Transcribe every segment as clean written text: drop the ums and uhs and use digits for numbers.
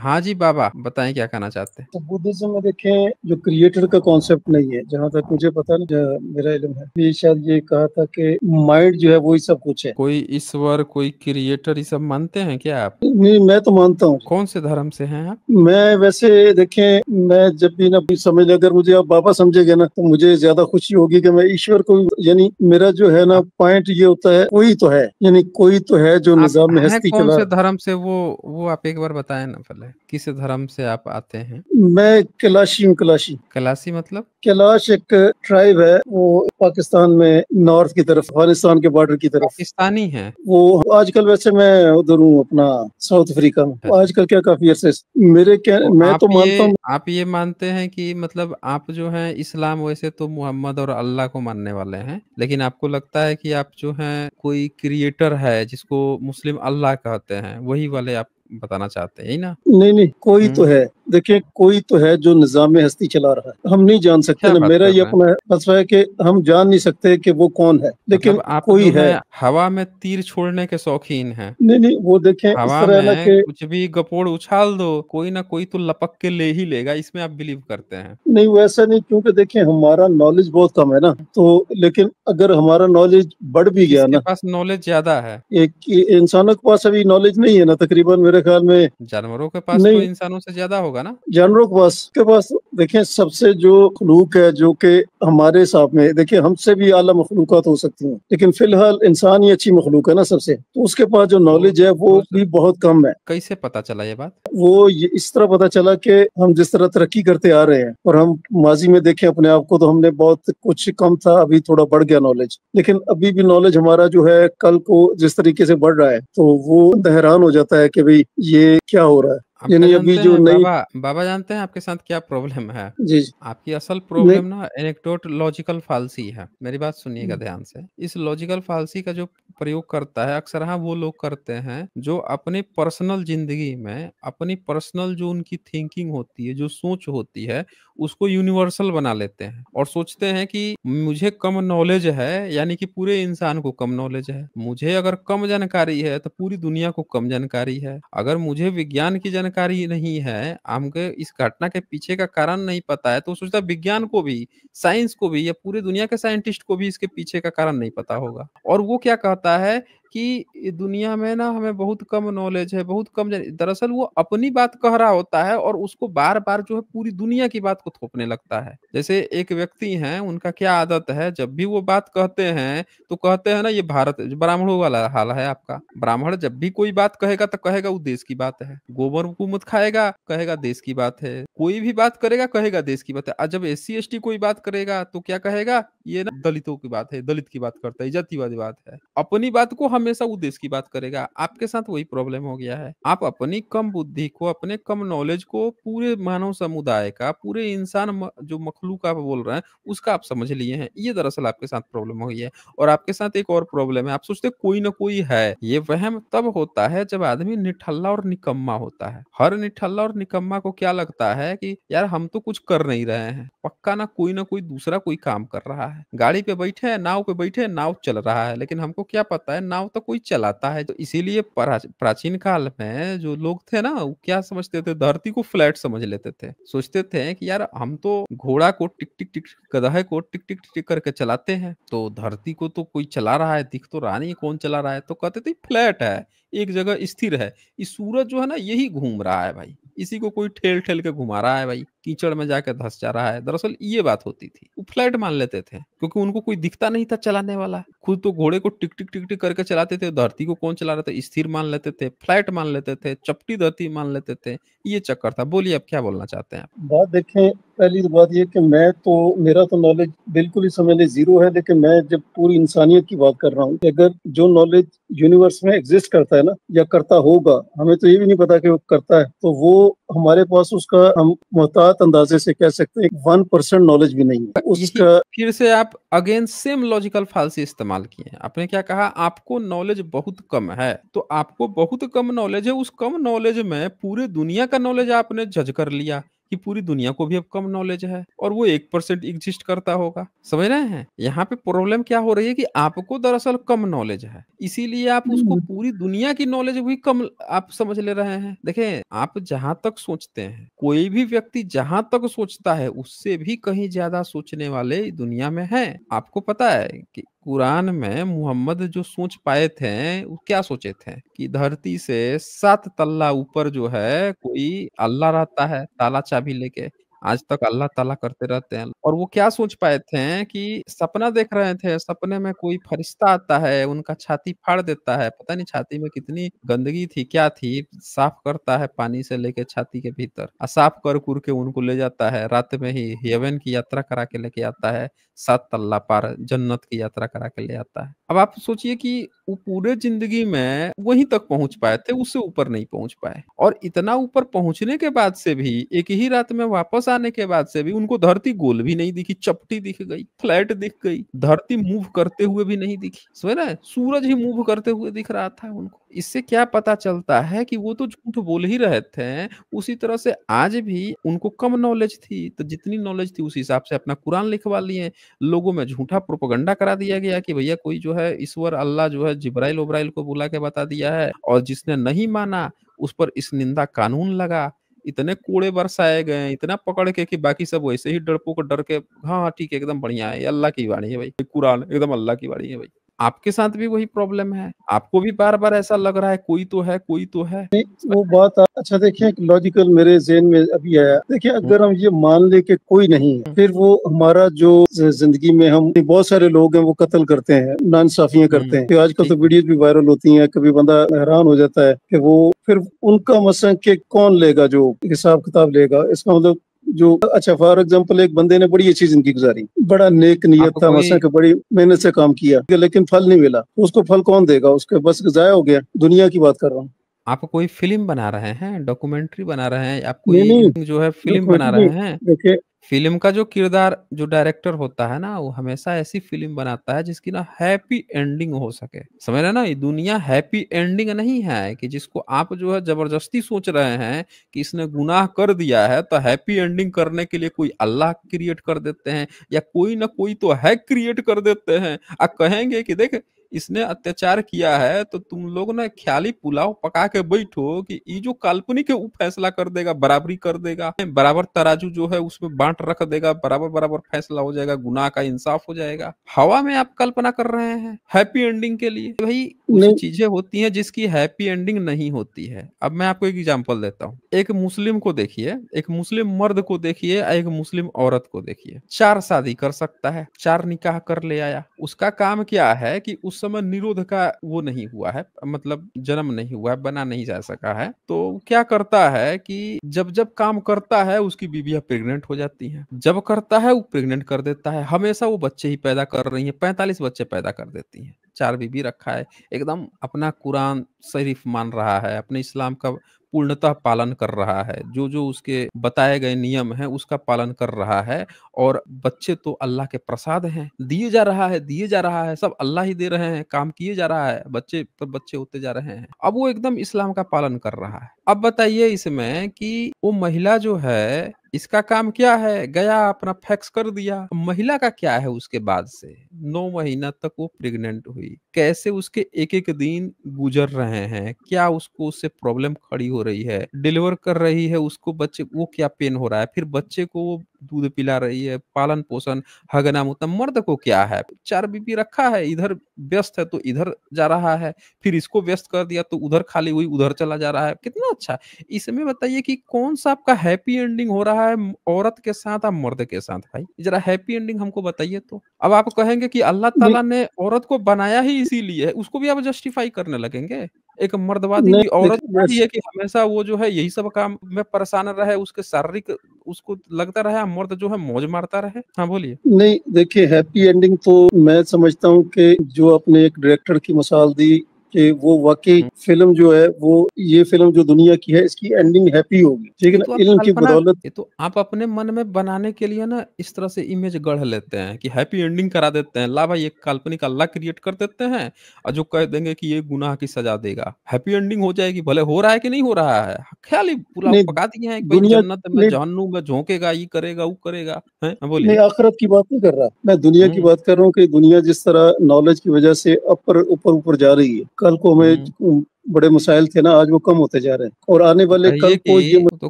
हाँ जी बाबा, बताएं क्या कहना चाहते हैं। तो बुद्धिज्म में देखें, जो क्रिएटर का कॉन्सेप्ट नहीं है, जहां तक मुझे पता नहीं, मेरा इल्म है, ये शायद ये कहा था कि माइंड जो है वही सब कुछ है। कोई ईश्वर, कोई क्रिएटर, ये सब मानते हैं क्या आप? नहीं, मैं तो मानता हूँ। कौन से धर्म से हैं आप? मैं वैसे देखें, मैं जब भी ना कोई समझ ले, अगर मुझे आप बाबा समझेंगे ना, तो मुझे ज्यादा खुशी होगी कि मैं ईश्वर को, यानी मेरा जो है ना आप पॉइंट ये होता है, कोई तो है, यानी कोई तो है जो आप निजाम में हैं हस्ती कौन चला से रहा धर्म से, वो आप एक बार बताएं ना पहले, किस धर्म से आप आते हैं? है। मैं कैलाशी हूँ, कैलाशी। कैलाशी मतलब? कैलाश एक ट्राइब है, वो पाकिस्तान में नॉर्थ की तरफ, अफगानिस्तान के बॉर्डर की तरफ। पाकिस्तानी हैं? वो आजकल, वैसे मैं उधर हूँ अपना, साउथ अफ्रीका में। वो अच्छा। आजकल क्या, काफी अरसे से मेरे क्या, तो मैं तो मानता हूँ। आप ये मानते हैं कि मतलब आप जो हैं इस्लाम, वैसे तो मोहम्मद और अल्लाह को मानने वाले हैं, लेकिन आपको लगता है कि आप जो हैं कोई क्रिएटर है जिसको मुस्लिम अल्लाह कहते हैं, वही वाले आप बताना चाहते हैं, यही ना? नहीं नहीं, कोई तो हम्म। है। देखिए, कोई तो है जो निजाम में हस्ती चला रहा है, हम नहीं जान सकते क्या ना, बात मेरा कर ये रहे हैं? अपना फलसफा है कि हम जान नहीं सकते कि वो कौन है, मतलब लेकिन आप कोई जो है। है हवा में तीर छोड़ने के शौकीन हैं। नहीं नहीं, वो देखें इस हवा तरह है ना में कि, कुछ भी गपोड़ उछाल दो, कोई ना कोई तो लपक के ले ही लेगा, इसमें आप बिलीव करते हैं? नहीं वैसा नहीं, क्योंकि देखिए हमारा नॉलेज बहुत कम है ना, तो लेकिन अगर हमारा नॉलेज बढ़ भी गया किसके ना, पास नॉलेज ज्यादा है? एक इंसानों के पास अभी नॉलेज नहीं है ना, तकरीबन मेरे ख्याल में। जानवरों के पास तो नहीं, इंसानों से ज्यादा होगा ना? जानवरों के पास देखें, सबसे जो मखलूक है, जो कि हमारे हिसाब में देखिए हमसे भी आला मखलूकत हो सकती हैं, लेकिन फिलहाल इंसान ही अच्छी मखलूक है ना सबसे, तो उसके पास जो तो नॉलेज है वो तो भी बहुत कम है। कैसे पता चला ये बात? वो ये इस तरह पता चला कि हम जिस तरह तरक्की करते आ रहे हैं, और हम माजी में देखें अपने आप को, तो हमने बहुत कुछ कम था, अभी थोड़ा बढ़ गया नॉलेज, लेकिन अभी भी नॉलेज हमारा जो है कल को जिस तरीके से बढ़ रहा है, तो वो हैरान हो जाता है कि भाई ये क्या हो रहा है। आप क्या यानी अभी जानते जो हैं नई, बाबा? बाबा जानते हैं आपके साथ क्या प्रॉब्लम है? जी जी, आपकी असल नहीं, प्रॉब्लम ना एनेक्डोट लॉजिकल फालसी है। मेरी बात सुनिएगा ध्यान से। इस लॉजिकल फालसी का जो प्रयोग करता है अक्सर, हाँ, वो लोग करते हैं जो अपनी पर्सनल जिंदगी में अपनी पर्सनल जो उनकी थिंकिंग होती है, जो सोच होती है, उसको यूनिवर्सल बना लेते हैं और सोचते हैं कि मुझे कम नॉलेज है, यानी कि पूरे इंसान को कम नॉलेज है। मुझे अगर कम जानकारी है तो पूरी दुनिया को कम जानकारी है। अगर मुझे विज्ञान की जानकारी नहीं है, हमको इस घटना के पीछे का कारण नहीं पता है, तो सोचता है विज्ञान को भी, साइंस को भी, या पूरी दुनिया के साइंटिस्ट को भी इसके पीछे का कारण नहीं पता होगा। और वो क्या कहता है कि ये दुनिया में ना हमें बहुत कम नॉलेज है, बहुत कम दरअसल वो अपनी बात कह रहा होता है और उसको बार बार जो है पूरी दुनिया की बात को थोपने लगता है। जैसे एक व्यक्ति हैं, उनका क्या आदत है, जब भी वो बात कहते हैं तो कहते हैं ना, ये भारत ब्राह्मणों वाला हाल है आपका। ब्राह्मण जब भी कोई बात कहेगा तो कहेगा वो देश की बात है, गोबर को मत खाएगा कहेगा देश की बात है, कोई भी बात करेगा कहेगा देश की बात है। और जब एससी एसटी कोई बात करेगा तो क्या कहेगा, ये ना दलितों की बात है, दलित की बात करता है, जातिवादी बात है। अपनी बात को हमेशा वो देश की बात करेगा। आपके साथ वही प्रॉब्लम हो गया है। आप अपनी कम बुद्धि को, अपने कम नॉलेज को पूरे मानव समुदाय का, पूरे इंसान जो मखलूक आप बोल रहे हैं उसका आप समझ लिए हैं। ये दरअसल आपके साथ प्रॉब्लम हो गई है। और आपके साथ एक और प्रॉब्लम है, आप सोचते कोई ना कोई है। ये वहम तब होता है जब आदमी निठल्ला और निकम्मा होता है। हर निठल्ला और निकम्मा को क्या लगता है कि यार हम तो कुछ कर नहीं रहे हैं, पक्का ना कोई दूसरा कोई काम कर रहा है। गाड़ी पे बैठे हैं, नाव पे बैठे हैं, नाव चल रहा है, लेकिन हमको क्या पता है नाव तो कोई चलाता है। तो इसीलिए प्राचीन काल में जो लोग थे ना, वो क्या समझते थे, धरती को फ्लैट समझ लेते थे। सोचते थे कि यार हम तो घोड़ा को टिक टिक टिक, गधा को टिक टिक टिक करके चलाते हैं, तो धरती को तो कोई चला रहा है, दिख तो रहा नहीं कौन चला रहा है। तो कहते थे फ्लैट है, एक जगह स्थिर है। इस सूरज जो है ना यही घूम रहा है भाई, इसी को कोई ठेल ठेल के घुमा रहा है भाई, कीचड़ में जाकर धंस जा रहा है। दरअसल ये बात होती थी। वो फ्लैट मान लेते थे क्योंकि उनको कोई दिखता नहीं था चलाने वाला। खुद तो घोड़े को टिक टिक टिक टिक करके चलाते थे, धरती को कौन चला रहा था, स्थिर मान लेते थे, फ्लैट मान लेते थे, चपटी धरती मान लेते थे। ये चक्कर था। बोलिए आप क्या बोलना चाहते हैं आप? बात देखें, पहली तो बात ये कि मैं तो, मेरा तो नॉलेज बिल्कुल ही समझ लें जीरो है, लेकिन मैं जब पूरी इंसानियत की बात कर रहा हूँ, अगर जो नॉलेज यूनिवर्स में एग्जिस्ट करता है ना, या करता होगा, हमें तो ये भी नहीं पता कि वो करता है, तो वो हमारे पास उसका, हम मोहतात अंदाजे से कह सकते हैं, 1% नॉलेज भी नहीं है यही उसका। फिर से आप अगेन सेम लॉजिकल फालसी इस्तेमाल किए हैं। आपने क्या कहा, आपको नॉलेज बहुत कम है। तो आपको बहुत कम नॉलेज है, उस कम नॉलेज में पूरे दुनिया का नॉलेज आपने जज कर लिया कि पूरी दुनिया को भी अब कम नॉलेज है और वो 1% एग्जिस्ट करता होगा। समझ रहे हैं? यहाँ पे प्रॉब्लम क्या हो रही है कि आपको दरअसल कम नॉलेज है, इसीलिए आप उसको हम्म, पूरी दुनिया की नॉलेज भी कम आप समझ ले रहे हैं। देखें, आप जहाँ तक सोचते हैं, कोई भी व्यक्ति जहाँ तक सोचता है, उससे भी कहीं ज़्यादा सोचने वाले दुनिया में हैं। आपको पता है कि कुरान में मोहम्मद जो सोच पाए थे, वो क्या सोचे थे कि धरती से 7 तल्ला ऊपर जो है कोई अल्लाह रहता है, ताला चाबी लेके। आज तक अल्लाह ताला करते रहते हैं और वो क्या सोच पाए थे कि सपना देख रहे थे, सपने में कोई फरिश्ता आता है, उनका छाती फाड़ देता है, पता नहीं छाती में कितनी गंदगी थी, क्या थी, साफ करता है पानी से लेके छाती के भीतर साफ कर-कुर के उनको ले जाता है, रात में ही हेवन की यात्रा करा के लेके आता है, 7 तल्ला पार जन्नत की यात्रा करा के ले आता है। अब आप सोचिए कि वो पूरे ज़िंदगी में वहीं तक पहुँच पाए थे, उससे ऊपर नहीं पहुँच पाए और इतना ऊपर पहुँचने के बाद से भी, एक ही रात में वापस आने के बाद से भी उनको धरती गोल भी नहीं दिखी, चपटी दिख गई, फ्लैट दिख गई, धरती मूव करते हुए भी नहीं दिखी। समझ रहे हैं? सूरज ही मूव करते हुए दिख रहा था उनको। इससे क्या पता चलता है कि वो तो झूठ बोल ही रहे थे, उसी तरह से आज भी उनको कम नॉलेज थी, तो जितनी नॉलेज थी उस हिसाब से अपना कुरान लिखवा लिए। लोगों में झूठा प्रोपेगेंडा करा दिया गया कि भैया कोई जो है ईश्वर अल्लाह जो है जिब्राइल-उब्राइल को बुला के बता दिया है और जिसने नहीं माना उस पर इस निंदा कानून लगा। इतने कोड़े बरसाए गए, इतना पकड़ के कि बाकी सब वैसे ही डरपोक डर के हाँ, हाँ, ठीक है एकदम बढ़िया है, ये अल्लाह की वाणी है भाई, कुरान एकदम अल्लाह की वाणी है भाई। आपके साथ भी वही प्रॉब्लम है। आपको भी बार-बार ऐसा लग रहा है कोई तो है, कोई तो है। नहीं, वो बात अच्छा देखिए, एक लॉजिकल मेरे ज़हन में अभी आया। देखिए, हुँ, अगर हम ये मान लें कि कोई नहीं है, हुँ, फिर वो हमारा जो ज़िंदगी में हम बहुत सारे लोग हैं वो कत्ल करते हैं, नाइंसाफ़ियाँ करते हुँ, हैं। तो आजकल तो ठीक है। वीडियोज़ भी वायरल होती हैं, कभी बंदा हैरान हो जाता है कि वो फिर उनका मसला कि कौन लेगा, जो हिसाब-किताब लेगा। इसका मतलब जो अच्छा फॉर एग्ज़ाम्पल एक बंदे ने बड़ी अच्छी ज़िंदगी गुज़ारी, बड़ा नेक नियत आप था, कोई मसलन कि बड़ी मेहनत से काम किया, लेकिन फल नहीं मिला। उसको फल कौन देगा? उसके बस ज़ाया हो गया। दुनिया की बात कर रहा हूँ। आप कोई फ़िल्म बना रहे हैं, डॉक्यूमेंट्री बना रहे हैं, आप नहीं, नहीं, कोई जो है फ़िल्म बना डॉक्यूमेंट्री नहीं। रहे हैं। देखिए, फ़िल्म का जो किरदार जो डायरेक्टर होता है ना, वो हमेशा ऐसी फ़िल्म बनाता है जिसकी ना हैप्पी एंडिंग हो सके। समझ रहे हैं ना? ये दुनिया हैप्पी एंडिंग नहीं है कि जिसको आप जो है ज़बरदस्ती सोच रहे हैं कि इसने गुनाह कर दिया है, तो हैप्पी एंडिंग करने के लिए कोई अल्लाह क्रिएट कर देते हैं या कोई ना कोई तो हैक क्रिएट कर देते हैं। कहेंगे कि देख इसने अत्याचार किया है तो तुम लोग ना ख्याली पुलाव पका के बैठो कि ये जो काल्पनिक है वो फैसला कर देगा, बराबरी कर देगा, बराबर तराजू जो है उसमें बांट रख देगा, बराबर बराबर फैसला हो जाएगा, गुनाह का इंसाफ हो जाएगा। हवा में आप कल्पना कर रहे हैं हैप्पी एंडिंग के लिए। भाई कुछ नहीं, चीजें होती हैं जिसकी हैप्पी एंडिंग नहीं होती है। अब मैं आपको एक एग्जांपल देता हूँ। एक मुस्लिम को देखिए, एक मुस्लिम मर्द को देखिए, एक मुस्लिम औरत को देखिए। 4 शादी कर सकता है, 4 निकाह कर ले आया। उसका काम क्या है कि उस समय निरोध का वो नहीं हुआ है, मतलब जन्म नहीं हुआ है, बना नहीं जा सका है। तो क्या करता है कि जब-जब काम करता है उसकी बीवियाँ प्रेग्नेंट हो जाती हैं। जब करता है वो प्रेग्नेंट कर देता है। हमेशा वो बच्चे ही पैदा कर रही हैं, 45 बच्चे पैदा कर देती हैं। 4 बीबी रखा है। एकदम अपना कुरान शरीफ मान रहा है, अपने इस्लाम का पूर्णतः पालन कर रहा है। जो-जो उसके बताए गए नियम हैं उसका पालन कर रहा है और बच्चे तो अल्लाह के प्रसाद हैं। दिए जा रहा है, दिए जा रहा है, सब अल्लाह ही दे रहे हैं, काम किए जा रहा है, बच्चे पर बच्चे होते जा रहे हैं। अब वो एकदम इस्लाम का पालन कर रहा है। अब बताइए इसमें कि वो महिला जो है, इसका काम क्या है? गया अपना फैक्स कर दिया। महिला का क्या है उसके बाद से? 9 महीना तक वो प्रेग्नेंट हुई। कैसे उसके एक-एक दिन गुजर रहे हैं? क्या उसको उससे प्रॉब्लम खड़ी हो रही है? डिलीवर कर रही है उसको बच्चे वो क्या पेन हो रहा है? फिर बच्चे को वो दूध पिला रही है, पालन-पोषण, हगना-मुतना। मर्द को क्या है? 4 बीबी रखा है, इधर व्यस्त है तो इधर जा रहा है, फिर इसको व्यस्त कर दिया तो उधर खाली हुई, उधर चला जा रहा है। कितना अच्छा! इसमें बताइए कि कौन-सा आपका हैप्पी एंडिंग हो रहा है औरत के साथ या मर्द के साथ भाई? ज़रा हैप्पी एंडिंग हमको बताइए तो। अब आप कहेंगे कि अल्लाह नहीं, ताला ने औरत को बनाया ही इसीलिए है, उसको भी आप जस्टिफाई करने लगेंगे? एक मर्दवादी नहीं, हुई औरत देखिए थोड़ी है कि हमेशा वो जो है यही सब काम में परेशान रहे, उसके शारीरिक उसको लगता रहे मर्द जो है मौज मारता रहे। हाँ, बोलिए। नहीं, देखिए हैप्पी एंडिंग तो मैं समझता हूँ कि जो आपने एक डायरेक्टर की मिसाल दी, कि वो वाकई फिल्म जो है वो ये फिल्म जो दुनिया की है इसकी एंडिंग हैप्पी होगी, ठीक है ये ना, तो आप इल्म की कल्पना बदौलत। ये तो आप अपने मन में बनाने के लिए ना इस तरह से इमेज गढ़ लेते हैं कि हैप्पी एंडिंग करा देते हैं। ला भाई एक काल्पनिक अल्लाह क्रिएट कर देते हैं और जो कह देंगे कि ये गुनाह की सजा देगा। हैप्पी एंडिंग हो जाएगी, भले हो रहा है कि नहीं हो रहा है। ख़्याल ही पूरा नहीं पका दिए हैं कि भाई दुनिया जन्नत में नहीं जहन्नुम में झोंकेगा, ये करेगा, वो करेगा। हैं? हाँ, नहीं, बोलिए। आखिरत की बात नहीं कर रहा मैं, दुनिया की हुँ, बात कर रहा हूँ कि दुनिया जिस तरह नॉलेज की वजह से ऊपर ऊपर जा रही है, कल को हमें हुँ। बड़े मसाइल थे ना, आज वो कम होते जा रहे हैं और आने वाले कल को ये तो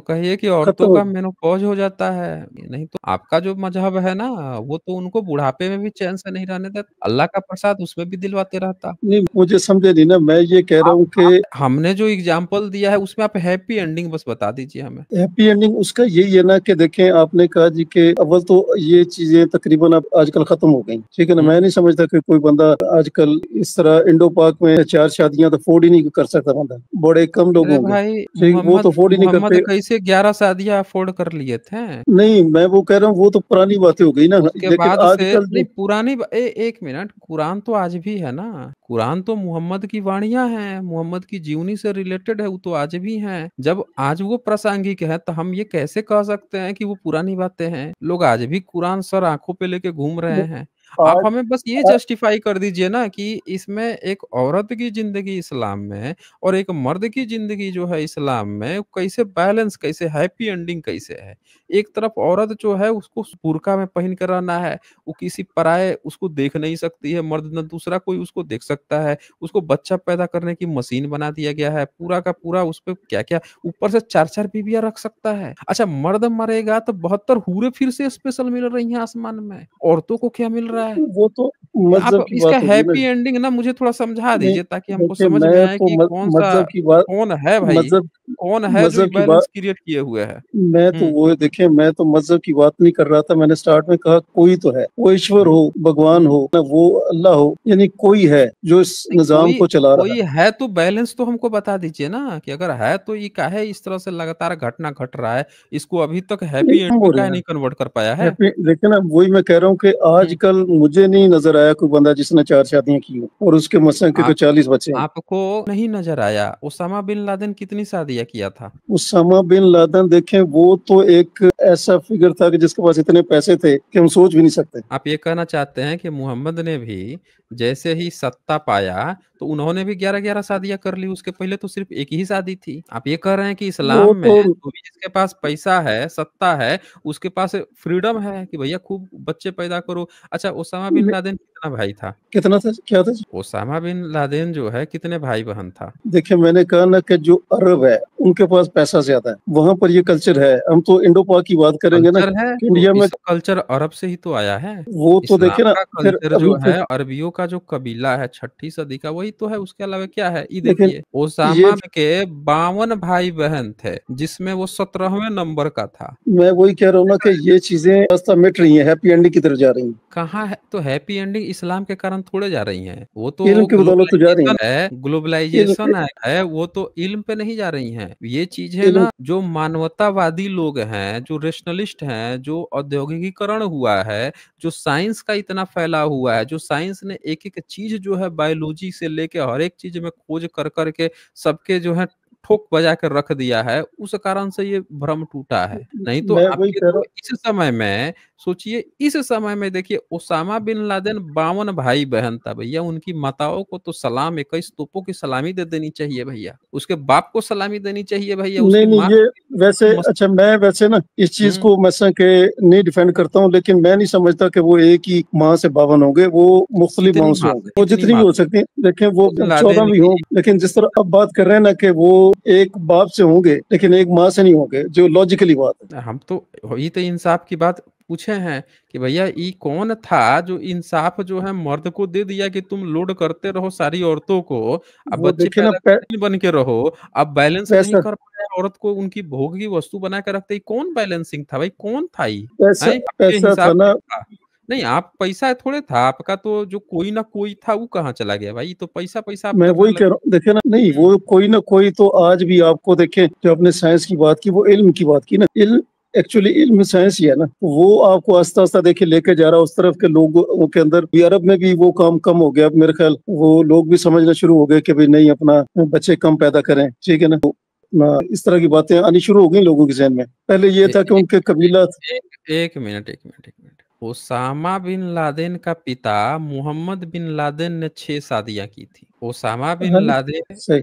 कहिए कि खत्म औरतों हो। का मेनोपॉज़ हो जाता है। नहीं तो आपका जो मज़हब है ना, वो तो उनको बुढ़ापे में भी चैन से नहीं रहने देता। अल्लाह का प्रसाद उसमें भी दिलवाते रहता। नहीं मुझे समझे नहीं ना, मैं ये कह रहा आप हूँ कि आप हमने जो एग्ज़ाम्पल दिया है उसमें आप हैप्पी एंडिंग बस बता दीजिए हमें। हैप्पी एंडिंग उसका यही है ना कि देखें, आपने कहा जी कि अव्वल तो ये चीजें तकरीबन अब आजकल खत्म हो गई, ठीक है ना, मैं हुँ। नहीं समझता कि कोई बंदा आजकल इस तरह इंडो पाक में 4 शादियां तो अफोर्ड ही नहीं कर सकता बंदा, बड़े कम लोग अरे होंगे, भाई ठीक, वो तो अफोर्ड ही नहीं मोहम्मद करते। कैसे 11 शादियाँ अफ़ोर्ड कर लिए थे। नहीं मैं वो कह रहा हूँ वो तो पुरानी बातें हो गई ना, उसके लेकिन बाद से आजकल नहीं जो पुरानी ब ए एक मिनट कुरान तो आज भी है ना। कुरान तो मोहम्मद की वाणियाँ हैं, मोहम्मद की जीवनी से रिलेटेड है, वो तो आज भी हैं। जब आज वो प्रासंगिक है तो हम ये कैसे कह सकते हैं कि वो पुरानी बातें हैं? लोग आज भी कुरान सर आँखों पे लेके घूम रहे हैं। आप आज हमें बस ये आ- जस्टिफ़ाई कर दीजिए ना कि इसमें एक औरत की ज़िंदगी इस्लाम में और एक मर्द की ज़िंदगी जो है इस्लाम में कैसे बैलेंस कैसे हैप्पी एंडिंग कैसे है? एक तरफ औरत जो है उसको बुर्का में पहन के रहना है, वो किसी पराये उसको देख नहीं सकती है, मर्द ना दूसरा कोई उसको देख सकता है, उसको बच्चा पैदा करने की मशीन बना दिया गया है, पूरा का पूरा उसपे क्या-क्या ऊपर से 4-4 बीवियाँ रख सकता है। अच्छा मर्द मरेगा तो 72 हूरें फिर से स्पेशल मिल रही हैं आसमान में, औरतों को क्या मिल रहा है? वो तो आप मज़हब की इसका बात होगी ना। हैप्पी एंडिंग ना मुझे थोड़ा समझा नहीं दीजिए ताकि हमको देखिए, समझ में मैं आए तो कि कौन-सा मज़हब की बात, कौन है भाई? मज़हब कौन है जो ये मज़हब की बात, बैलेंस क्रिएट किए हुए है? मैं तो हुँ, वो देखिए, मैं तो मज़हब की बात नहीं कर रहा था, मैंने स्टार्ट में कहा कोई तो है, वो ईश्वर हुँ, हो, भगवान हुँ। हो, ना वो अल्लाह हो, यानी कोई है जो इस नहीं निज़ाम कोई को चला रहा कोई है। है तो बैलेंस तो हमको बता दीजिए ना कि अगर है तो ये काहे इस तरह से लगातार घटना घट रहा है? इसको अभी तक ये हैप्पी एंड कम हो में रहे काहे हैं। नहीं कन्वर्ट कर पाया है? हैप्पी देखिए ना, वही मैं कह रहा हूँ कि हुँ, आजकल मुझे नहीं नज़र आया कोई बंदा जिसने 4 शादियाँ की हों और उसके मसलन के आप कोई 40 बच्चे हैं। आपको नहीं नज़र आया, ओसामा बिन लादेन कितनी शादियाँ किया था? उसामा बिन लादेन देखें, वो तो एक ऐसा फिगर था कि जिसके पास इतने पैसे थे कि हम सोच भी नहीं सकते। आप ये कहना चाहते हैं कि मोहम्मद ने भी जैसे ही सत्ता पाया, तो उन्होंने भी 11-11 शादियाँ कर ली, उसके पहले तो सिर्फ़ एक ही शादी थी। आप ये कह रहे हैं कि इस्लाम वो में तो जो भी जिसके पास पैसा है, सत्ता है, उसके पास फ्रीडम है कि भैया खूब बच्चे पैदा करो। अच्छा ओसामा बिन ने- लादेन कितना भाई था? कितना था, क्या था? ओसामा बिन लादेन जो है कितने भाई-बहन था? देखिए मैंने कहा ना कि जो अरब है उनके पास पैसा ज्यादा है, वहां पर ये कल्चर है। हम तो इंडो पाक की बात करेंगे ना, कल्चर है, कि तो इंडिया में इस कल्चर अरब से ही तो आया है। वो तो इस्लाम देखिए ना, का फिर कल्चर जो अभी है अरबियों का जो कबीला है 6ठी सदी का वही तो है, उसके अलावा क्या है? ये लेकिन देखिए ये ओसामा के 52 भाई-बहन थे, जिसमें वो 17वें नंबर का था। मैं वही कह रहा हूँ ना कि ये चीजें रास्ता मिट रही हैं, हैप्पी एंडिंग की तरफ जा रही हैं, कहाँ है? तो हैप्पी एंडिंग इस्लाम के कारण थोड़े जा रही हैं। वो तो इल्म की बदौलत तो जा रही ग्लोबलाइज़ेशन हैं। है इल्म ग्लोबलाइज़ेशन है, वो तो इल्म पे नहीं जा रही हैं। ये चीज़ें इल्म ना जो मानवतावादी लोग हैं, जो रेशनलिस्ट हैं, जो औद्योगिकीकरण हुआ है, जो साइंस का इतना फैला हुआ है, जो साइंस ने एक-एक चीज़ जो है बायोलॉजी से लेके हर एक चीज़ में खोज कर के सबके जो है ठोक बजा के रख दिया है, उस कारण से ये भ्रम टूटा है। नहीं तो मैं वही आपके कह रहा तो हूँ। इस समय में सोचिए इस समय में देखिए ओसामा बिन लादेन 52 भाई-बहन था भैया, उनकी माताओं को तो सलाम 21 तोपों की सलामी दे देनी चाहिए भैया। उसके बाप को सलामी देनी चाहिए भैया, उसकी नहीं नहीं, माँ ये वैसे को मस अच्छा, मैं वैसे ना इस चीज हुँ, को मैं के नहीं डिफेंड करता हूँ, लेकिन मैं नहीं समझता कि वो एक ही माँ से 52 होंगे, वो मुख्तलिफ माँ से होंगे, वो कितनी जितनी भी माँ हो से? सकती हैं, देखें वो बिन 14 लादेन भी की हो, लेकिन जिस तरह अब बात कर रहे हैं ना कि वो एक बाप से होंगे लेकिन एक माँ से नहीं होंगे, जो लॉजिकली बात है। हम तो वही तो इंसाफ की बात पूछे हैं कि भैया ये कौन था जो इंसाफ जो है मर्द को दे दिया कि तुम लोड करते रहो सारी औरतों को, अब वो बच्चे देखे ना पैदा करने बन के रहो, अब बैलेंस नहीं पैसा कर पाए औरत को उनकी भोग की वस्तु बना के रखते, ये कौन बैलेंसिंग था भाई, कौन था ये? पैसा हैं? आपके पैसा हिसाब था से ना। था। नहीं आप पैसा थोड़े था, आपका तो जो कोई ना कोई था वो कहाँ चला गया भाई? ये तो पैसा-पैसा आप मैं करने वही कह लगे। रहा हूँ, देखे ना, नहीं हुँ। वो कोई ना कोई तो आज भी आपको देखे, जो आपने साइंस की बात की, वो इल्म की बात की ना, इल्म एक्चुअली इल्म साइंस ही है ना, वो आपको आस्ता आस्ता देखिए लेके जा रहा है उस तरफ के लोगों के अंदर भी। अरब में भी वो काम कम हो गया, अब मेरे ख्याल वो लोग भी समझना शुरू हो गए कि भाई नहीं, अपना बच्चे कम पैदा करें, ठीक है ना। इस तरह की बातें आनी शुरू हो गई लोगों के जहन में। पहले ये ए- था कि एक उनके कबीला। एक मिनट, एक मिनट, एक मिनट। ओसामा बिन लादेन का पिता मोहम्मद बिन लादेन ने 6 शादियां की थी। ओसामा बिन हाँ जी, लादेन के सही।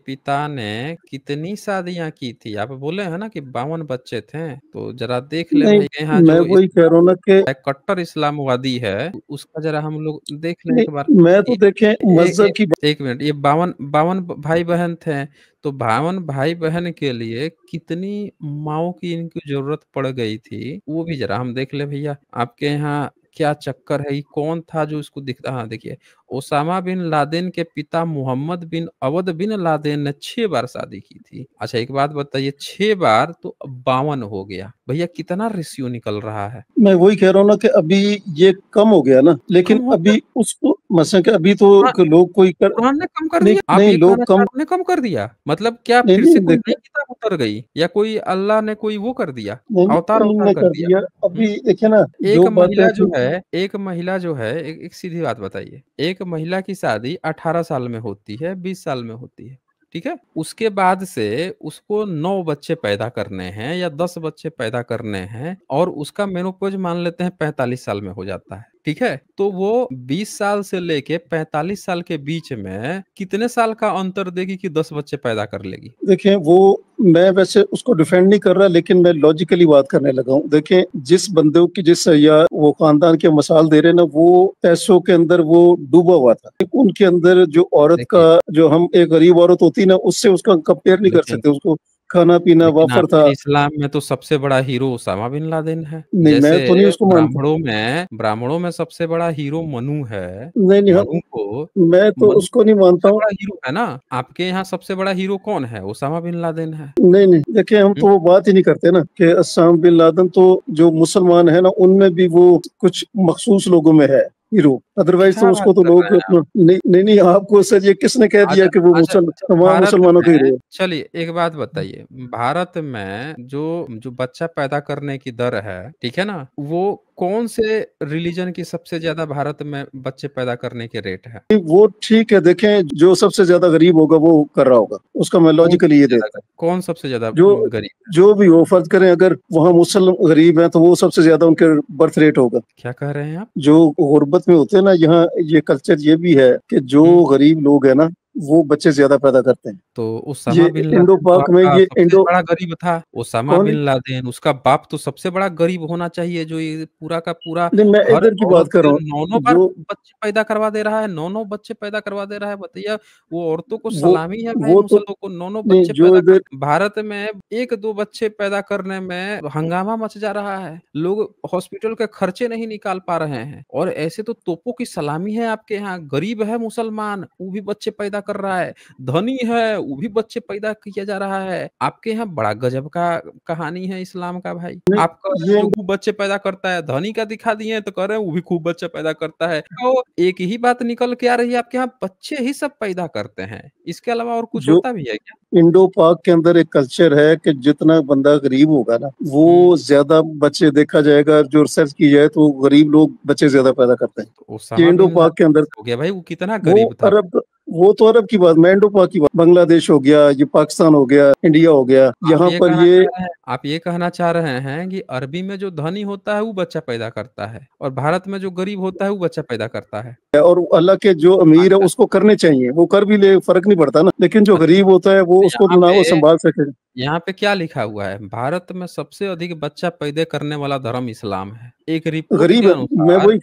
पिता ने कितनी शादियां की थी? आप बोले हैं ना कि 52 बच्चे थे, तो जरा देख ले नहीं, भाई, यहाँ मैं जो वही कह रहा हूँ ना कि कट्टर इस्लामवादी है, उसका जरा हम लोग देख लें एक बार। नहीं, मैं तो देखें मजहब की एक मिनट, ये बावन बावन भाई बहन थे, तो 52 भाई बहन के लिए कितनी माओ की इनकी जरूरत पड़ गई थी, वो भी जरा हम देख ले भैया। आपके यहाँ क्या चक्कर है? ये कौन था जो इसको दिखता? हाँ देखिए, ओसामा बिन लादेन के पिता मोहम्मद बिन अवद बिन लादेन ने 6 बार शादी की थी। अच्छा एक बात बताइए, 6 बार तो 52 हो गया भैया, कितना रेशियो निकल रहा है? मैं वही कह रहा हूँ ना कि अभी ये कम हो गया ना, कम लेकिन हो गया? अभी उसको मसला कि अभी तो लोग कोई कर। कुरान ने कम कर नहीं दिया? आप नहीं, ये कहना लोग चाह कम। रहे हैं कम कर दिया? मतलब क्या नहीं फिर नहीं, से कोई नई देखिए। किताब उतर गई, या कोई अल्लाह ने कोई वो कर दिया, नहीं अवतार नहीं, अवतार इन्होंने कर कर दिया? दिया। हम्म? अभी देखिए ना, एक जो बातें महिला जो थी। है एक महिला जो है एक सीधी बात बताइए, एक महिला की शादी 18 साल में होती है, 20 साल में होती है, ठीक है? उसके बाद से उसको 9 बच्चे पैदा करने हैं या 10 बच्चे पैदा करने हैं, और उसका मेनोपॉज मान लेते हैं 45 साल में हो जाता है, ठीक है? तो वो 20 साल से लेके 45 साल के बीच में कितने साल का अंतर देगी कि 10 बच्चे पैदा कर लेगी? देखें वो, मैं वैसे उसको डिफेंड नहीं कर रहा, लेकिन मैं लॉजिकली बात करने लगा हूँ। देखें, जिस बंदे की जिस या वो खानदान के मिसाल दे रहे हैं ना, वो पैसों के अंदर वो डूबा हुआ था। उनके अंदर जो औरत का, देखिए, जो हम एक गरीब औरत होती ना, उससे उसका कंपेयर नहीं कर लेकिन सकते। उसको खाना पीना लेकिन वाफर था। आपके इस्लाम में तो सबसे बड़ा हीरो उसामा बिन लादेन है। नहीं, मैं जैसे तो नहीं उसको मानता। ब्राह्मणों में सबसे बड़ा हीरो मनु है। नहीं नहीं, मनु को मैं तो मनु उसको नहीं मानता सबसे हूँ। बड़ा हीरो है ना। आपके यहाँ सबसे बड़ा हीरो कौन है? उसामा बिन लादेन है। नहीं नहीं, देखिए हम हम्म? तो वो बात ही नहीं करते ना कि अस्साम बिन लादेन तो जो मुसलमान है ना, उनमें भी वो कुछ मखसूस लोगों में है हीरो। अदरवाइज क्या तो बात उसको तो कर लोग रहे हैं आप? अपना नहीं नहीं नहीं, आपको सर ये किसने कह दिया अच्छा कि वो अच्छा अच्छा, तमाम भारत मुसलमानों का में, हीरो है? चलिए एक बात बताइए, भारत में जो जो बच्चा पैदा करने की दर है, ठीक है ना, वो कौन से रिलीजन की सबसे ज्यादा भारत में बच्चे पैदा करने के रेट है? वो ठीक है, देखें जो सबसे ज्यादा गरीब होगा वो कर रहा होगा, उसका मैं कौन लॉजिकली सबसे ये ज्यादा देखता हूँ। कौन सबसे ज्यादा जो गरीब? जो भी हो, फर्ज करें अगर वहाँ मुसलमान गरीब हैं तो वो सबसे ज्यादा उनके बर्थ रेट होगा। क्या कह रहे हैं आप? जो गुर्बत में होते हैं ना, यहाँ ये कल्चर ये भी है कि जो हम्म। गरीब लोग हैं ना, वो बच्चे ज्यादा पैदा करते हैं। तो ये उसामा बिन इंडो लादेन तो पाक में, आपका ये सबसे इंडो बड़ा गरीब था। उसामा कौन? बिन लादेन, उसका बाप तो सबसे बड़ा गरीब होना चाहिए, जो ये पूरा का पूरा नहीं, मैं हर इधर की औरत बात कर से रहा नौ नौ हूँ। बार जो बच्चे पैदा करवा दे रहा है, 9 9 बच्चे पैदा करवा दे रहा है, बताइए। वो औरतों को वो सलामी है भाई, वो तो मुसलों को 9 9 नहीं, बच्चे जो पैदा कर। इधर भारत में 1 2 बच्चे पैदा करने में हंगामा मच जा रहा है, लोग हॉस्पिटल के खर्चे नहीं निकाल पा रहे हैं, और ऐसे तो तोपों की सलामी है आपके यहाँ। गरीब है मुसलमान, वो भी बच्चे पैदा कर रहा है, धनी है वो भी बच्चे पैदा किया जा रहा है। आपके यहाँ बड़ा गजब का कहानी है इस्लाम का भाई। नहीं, आप कह रहे हैं ये जो खूब बच्चे पैदा करता है, धनी का दिखा दिए हैं, तो कह रहे हैं वो भी खूब बच्चे पैदा करता है। तो एक ही बात निकल के आ रही है, आपके यहाँ बच्चे ही सब पैदा करते हैं, इसके अलावा और कुछ जो होता भी है क्या? इंडो पाक के अंदर एक कल्चर है कि जितना बंदा गरीब होगा ना, वो हम्म। ज्यादा बच्चे देखा जाएगा। जो रिसर्च की जाए तो गरीब लोग बच्चे ज्यादा पैदा करते हैं। तो ये ओसामा इंडो बिन पाक के अंदर, लादेन हो गया भाई, वो कितना वो गरीब था? अरब वो तो अरब की बात, मैं इंडो पाक की बात, बांग्लादेश हो गया, ये पाकिस्तान हो गया, इंडिया हो गया, यहाँ पर ये। आप ये कहना चाह रहे हैं कि अरबी में जो धनी होता है वो बच्चा पैदा करता है, और भारत में जो गरीब होता है वो बच्चा पैदा करता है? और अल्लाह के जो अमीर है अच्छा, उसको करने चाहिए, वो कर भी ले, फर्क नहीं पड़ता ना। लेकिन जो अच्छा, गरीब होता है वो, उसको यहाँ ना पे वो संभाल सके। यहाँ पे क्या लिखा हुआ है? भारत में सबसे अधिक बच्चा पैदा करने वाला धर्म इस्लाम है। एक रिपोर्ट के गरीब है, मैं अनुसार, वही।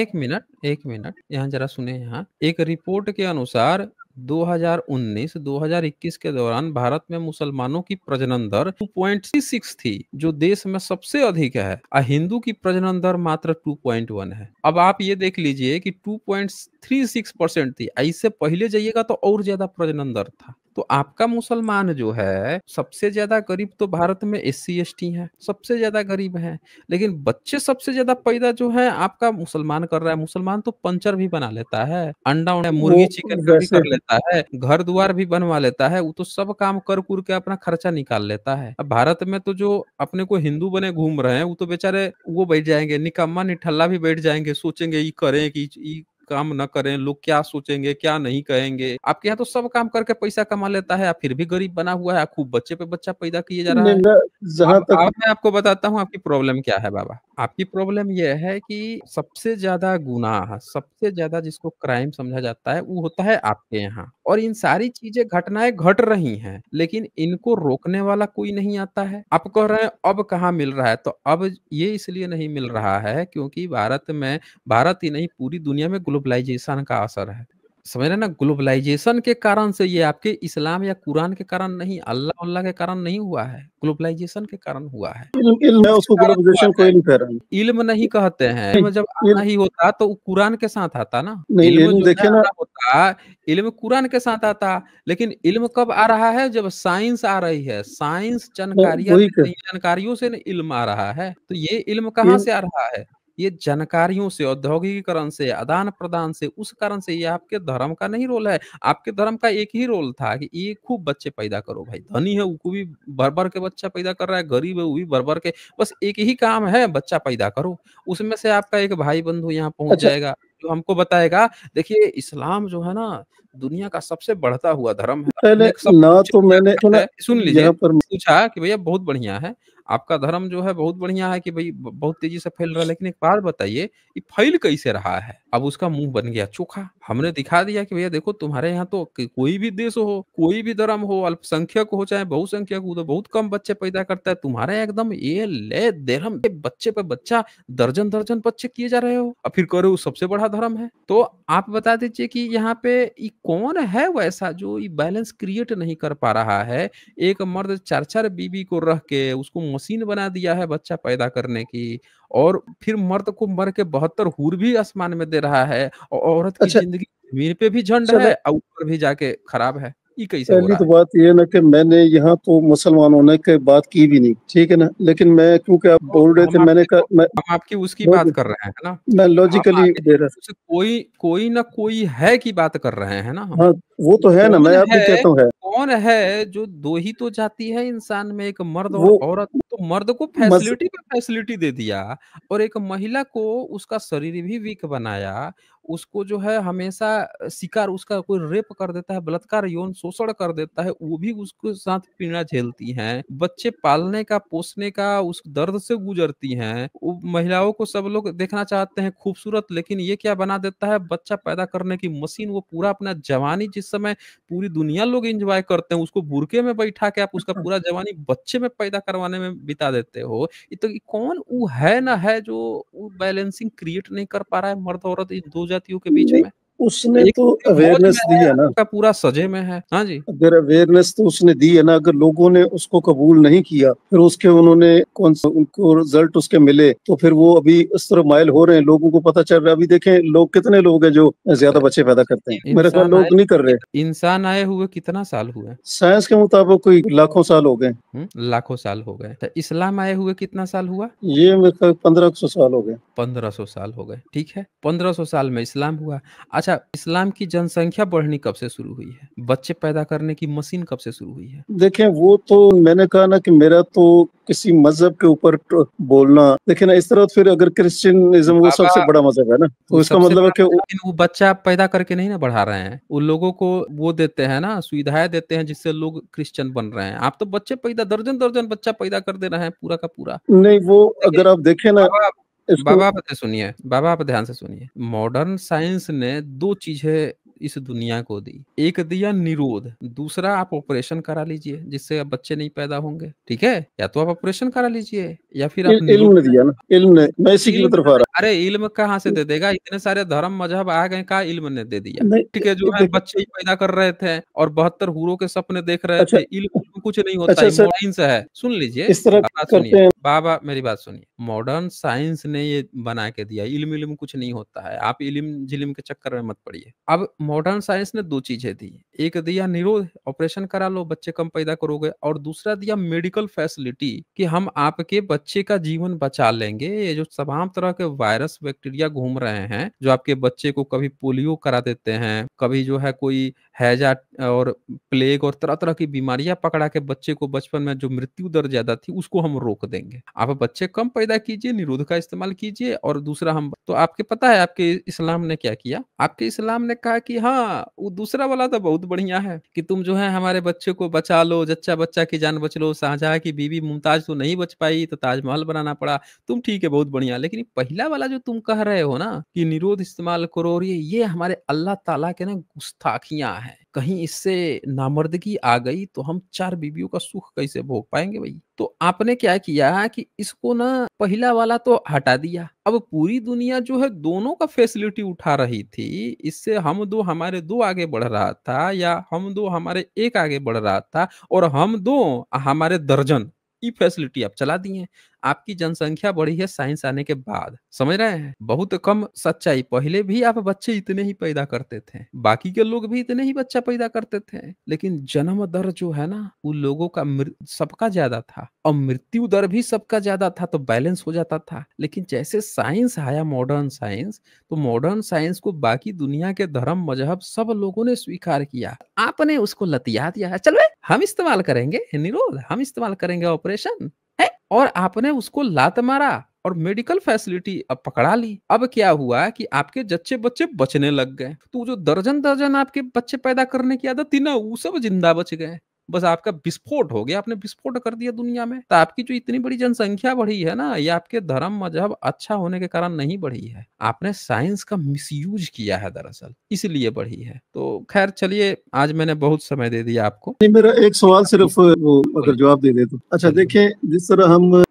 एक मिनट, एक मिनट, यहाँ जरा सुने। यहाँ एक रिपोर्ट के अनुसार 2019-2021 के दौरान भारत में मुसलमानों की प्रजनन दर 2.36 थी, जो देश में सबसे अधिक है, और हिंदू की प्रजनन दर मात्र 2.1 है। अब आप ये देख लीजिए कि 2.36% थी, इससे पहले जाइएगा तो और ज्यादा प्रजनन दर था। तो आपका मुसलमान जो है सबसे ज्यादा गरीब तो भारत में SC ST है, सबसे ज्यादा गरीब है। लेकिन बच्चे सबसे ज्यादा पैदा जो है आपका मुसलमान कर रहा है। मुसलमान तो पंचर भी बना लेता है, अंडा उंडा वो मुर्गी चिकन का भी वैसे कर लेता है, घर द्वार भी बनवा लेता है, वो तो सब काम कर कुर के अपना खर्चा निकाल लेता है। अब भारत में तो जो अपने को हिंदू बने घूम रहे हैं वो तो बेचारे वो बैठ जाएंगे, निकम्मा निठल्ला भी बैठ जाएंगे, सोचेंगे ये करें कि ये काम न करें, लोग क्या सोचेंगे क्या नहीं कहेंगे। आपके यहाँ तो सब काम करके पैसा कमा लेता है, फिर भी गरीब बना हुआ है, खूब बच्चे पे बच्चा पैदा किए जा रहा नहीं, है। मैं जहां तक अब मैं आपको बताता हूँ आपकी प्रॉब्लम क्या है बाबा। आपकी प्रॉब्लम यह है कि सबसे ज्यादा गुनाह, सबसे ज्यादा जिसको क्राइम समझा जाता है वो होता है आपके यहाँ। और इन सारी चीजें घटनाएं घट रही हैं, लेकिन इनको रोकने वाला कोई नहीं आता है। आप कह रहे हैं अब कहाँ मिल रहा है, तो अब ये इसलिए नहीं मिल रहा है क्योंकि भारत में, भारत ही नहीं पूरी दुनिया में ग्लोबलाइजेशन का असर है। समझ रहे ना, ग्लोबलाइजेशन के कारण से, ये आपके इस्लाम या कुरान के कारण नहीं, अल्लाह अल्लाह के कारण नहीं हुआ है, ग्लोबलाइजेशन के कारण हुआ है। इल्म है, इसके उसको कारण हुआ ग्लोबलाइजेशन है। कोई नहीं कह रहा। इल्म नहीं कहते हैं, नहीं, इल्म जब आना ही होता तो वो कुरान के साथ आता ना। नहीं, इल्म इल्म जो है देखिए ना। आना होता, इल्म कुरान के साथ आता। लेकिन इल्म कब आ रहा है, जब साइंस आ रही है, साइंस जानकारियां वही दे कह रही है, जानकारियों से न इल्म आ रहा है। तो ये इल्म कहाँ इल्म, से आ रहा है, ये जानकारियों से, औद्योगिकीकरण से, आदान प्रदान से, उस कारण से। ये आपके धर्म का नहीं रोल है। आपके धर्म का एक ही रोल था कि ये खूब बच्चे पैदा करो भाई, धनी है उसको भी भर भर के बच्चा पैदा कर रहा है, गरीब है वो भी भर भर के, बस एक ही काम है, बच्चा पैदा करो। उसमें से आपका एक भाई बंधु यहाँ पहुंच अच्छा, जाएगा जो हमको बताएगा, देखिए इस्लाम जो है ना दुनिया का सबसे बढ़ता हुआ धर्म है। पहले हमने सब ना पूछे तो मैंने सुना सुन लीजिए, यहाँ पर। पूछा कि भैया बहुत बढ़िया है, आपका धर्म जो है बहुत बढ़िया है कि भाई बहुत तेजी से फैल रहा है, लेकिन एक बात बताइए ये फैल कैसे रहा है। अब उसका मुंह बन गया चोखा। हमने दिखा दिया कि भैया देखो तुम्हारे यहाँ तो कोई भी देश हो, कोई भी धर्म हो, अल्पसंख्यक हो चाहे बहुसंख्यक हो, तो बहुत कम बच्चे पैदा करता है। तुम्हारे यहाँ एकदम ये ले धर्म, बच्चे पे बच्चा, दर्जन दर्जन बच्चे किए जा रहे हो, और फिर कह रहे हो सबसे बड़ा धर्म है। तो आप बता दीजिए कि यहाँ पे ये कौन है वैसा जो ये बैलेंस क्रिएट नहीं कर पा रहा है। एक मर्द चार चार बीवी को रख के उसको मशीन बना दिया है बच्चा पैदा करने की, और फिर मर्द को मर के 72 हूर भी आसमान में दे रहा है, और औरत की अच्छा, जिंदगी जमीन पे भी झंड चलो, है और ऊपर भी जाके खराब है। ये कैसे हो पहली रहा तो है। बात ये है ना कि मैंने यहाँ तो मुसलमान होने की बात की भी नहीं, ठीक है ना। लेकिन मैं, क्योंकि आप तो बोल रहे थे, मैंने कहा मैं हम आपकी उसकी बात बहुत कर रहे हैं ना। मैं हम लॉजिकली आपके दे रहा उस कोई कोई ना कोई है की बात कर रहे हैं ना था। हम। हाँ, वो तो है ना, कौन मैं अब भी है, कहता हूँ है। कौन है जो दो ही तो जाति है इंसान में, एक मर्द और वो औरत। तो मर्द को मज फैसिलिटी पे फैसिलिटी दे दिया, और एक महिला को उसका शरीर भी वीक बनाया। उसको जो है हमेशा शिकार, उसका कोई रेप कर देता है, बलात्कार यौन शोषण कर देता है, वो भी उसके साथ पीड़ा झेलती हैं। बच्चे पालने का, पोसने का उस दर्द से गुजरती हैं। वो महिलाओं को सब लोग देखना चाहते हैं खूबसूरत, लेकिन ये क्या बना देता है, बच्चा पैदा करने की मशीन। वो पूरा अपना जवानी जिस समय पूरी दुनिया लोग एंजॉय करते हैं, उसको बुरके में बैठा के आप उसका पूरा जवानी बच्चे में पैदा करवाने में बिता देते हो। ये तो ये कौन वो है ना है जो वो बैलेंसिंग क्रिएट नहीं कर पा रहा है मर्द औरत इन दो जातियों के बीच नहीं, में। उसने एक तो पूरी मौज में अवेयरनेस दी है, है ना। आपका पूरा सजे में है। हाँ जी। अगर अवेयरनेस तो उसने दी है ना, अगर लोगों ने उसको कबूल नहीं किया, फिर उसके उन्होंने कौन सा उनको रिजल्ट उसके मिले, तो फिर वो अभी इस तरह माइल हो रहे हैं, लोगों को पता चल रहा है। अभी देखें लोग, कितने लोग हैं जो ज्यादा बच्चे पैदा करते हैं। मेरे ख्याल इंसान आए लोग नहीं कर रहे। इंसान आए हुए कितना साल हुए। साइंस के मुताबिक कोई लाखों साल हो गए। लाखों साल हो गए। तो इस्लाम आए हुए कितना साल हुआ। ये मेरे ख्याल 1500 साल हो गए। 1500 साल हो गए, ठीक है, 1500 साल में इस्लाम हुआ। अच्छा, इस्लाम की जनसंख्या बढ़नी कब से शुरू हुई है, बच्चे पैदा करने की मशीन कब से शुरू हुई है। देखें, वो तो मैंने कहा ना कि मेरा तो किसी मजहब के ऊपर बोलना, देखिए ना, इस तरह फिर अगर क्रिश्चियनिज्म वो बाबा, सबसे बड़ा मजहब है ना, वो तो इसका सबसे मतलब है बड़ा कि लेकिन वो बच्चा पैदा करके नहीं ना बढ़ा रहे हैं, वो लोगों को वो देते हैं ना, सुविधाएं देते हैं जिससे लोग क्रिश्चियन बन रहे हैं। आप तो बच्चे पैदा, दर्जन दर्जन बच्चा पैदा कर दे रहे हैं पूरा का पूरा। नहीं, वो देखिए अगर आप देखें ना बाबा, इसको। बाबा आप सुनिए, बाबा आप ध्यान से सुनिए। मॉडर्न साइंस ने दो चीजें इस दुनिया को दी, एक दिया निरोध, दूसरा आप ऑपरेशन करा लीजिए जिससे अब बच्चे नहीं पैदा होंगे, ठीक है, या तो आप ऑपरेशन करा लीजिए या फिर आप इल्म ने निरुद्ध दिया ना, इल्म ने, मैं इसी के लिए इल्म तरफ ने आ दे, रहा अरे इल्म कहाँ से दे देगा? इतने सारे धर्म मजहब आ गए, कहाँ इल्म ने दे दिया? हूँ। नहीं, ठीक है, जो है देखिए, बच्चे ही पैदा कर रहे थे और 72 हूरों के सपने देख रहे अच्छा, थे। इल्म कुछ नहीं होता, अच्छा ये सर, मॉडर्न साइंस है। सुन लीजिए, इस तरह बात सुनिए, करते हैं। बाबा मेरी बात सुनिए। मॉडर्न साइंस ने ये बना के दिया, इल्म कुछ नहीं होता है। आप इल्म-जिल्म के चक्कर में मत पड़िए। अब मॉडर्न साइंस ने 2 चीजें दी। एक दिया निरोध, ऑपरेशन करा लो, बच्चे कम पैदा करोगे, और दूसरा दिया मेडिकल फैसिलिटी कि हम आपके बच्चे का जीवन बचा लेंगे। ये जो तमाम तरह के वायरस, बैक्टीरिया घूम रहे हैं, जो आपके बच्चे को कभी पोलियो करा देते हैं, कभी जो है कोई हैजा और प्लेग और तरह-तरह की बीमारियाँ पकड़ा के बच्चे को बचपन में जो मृत्यु दर ज़्यादा थी, उसको हम रोक देंगे। आप बच्चे कम पैदा कीजिए, निरोध का इस्तेमाल कीजिए, और दूसरा हम तो आपके पता है आपके इस्लाम ने क्या किया? आपके इस्लाम ने कहा कि हाँ, वो दूसरा वाला तो बहुत बढ़िया है कि तुम जो है हमारे बच्चे को बचा लो, जच्चा-बच्चा की जान बच लो, शाहजहाँ की बीवी मुमताज़ तो नहीं बच पाई, तो ताजमहल बनाना पड़ा। तुम ठीक है, बहुत बढ़िया। लेकिन ये पहला वाला जो तुम कह रहे हो ना कि निरोध इस्तेमाल करो, और ये हमारे अल्लाह ताला के ना गुस्ताखियाँ हैं। कहीं इससे नामर्दगी आ गई तो हम 4 बीवियों का सुख कैसे भोग पाएँगे भई? तो आपने क्या किया कि इसको ना पहला वाला तो हटा दिया। अब पूरी दुनिया जो है दोनों का फैसिलिटी उठा रही थी। इससे हम 2 हमारे 2 आगे बढ़ रहा था, या हम 2 हमारे 1 आगे बढ़ रहा था, और हम 2 हमारे दर्जन, ये फैसिलिटी आप चला दिए। आपकी जनसंख्या बढ़ी है साइंस आने के बाद, समझ रहे हैं? बहुत कम सच्चाई, पहले भी आप बच्चे इतने ही पैदा करते थे, बाकी के लोग भी इतने ही बच्चा पैदा करते थे, लेकिन जन्म दर जो है ना, उन लोगों का सबका ज्यादा था, और मृत्यु दर भी सबका ज्यादा था, तो बैलेंस हो जाता था। लेकिन जैसे साइंस आया, मॉडर्न साइंस, तो मॉडर्न साइंस को बाकी दुनिया के धर्म मजहब सब लोगों ने स्वीकार किया, आपने उसको लतिया दिया, चलो हम इस्तेमाल करेंगे निरोध, हम इस्तेमाल करेंगे ऑपरेशन है, और आपने उसको लात मारा और मेडिकल फैसिलिटी अब पकड़ा ली। अब क्या हुआ कि आपके जच्चे बच्चे बचने लग गए, तो जो दर्जन दर्जन आपके बच्चे पैदा करने की आदत थी ना, वो सब जिंदा बच गए। बस आपका विस्फोट हो गया, आपने विस्फोट कर दिया दुनिया में। तो आपकी जो इतनी बड़ी जनसंख्या बढ़ी है ना, ये आपके धर्म मजहब अच्छा होने के कारण नहीं बढ़ी है, आपने साइंस का मिसयूज किया है दरअसल, इसलिए बढ़ी है। तो खैर चलिए, आज मैंने बहुत समय दे दिया आपको। नहीं, मेरा एक सवाल सिर्फ वो अगर बोलिए, जवाब दे दे तो। अच्छा, बोलिए। देखें, जिस तरह हम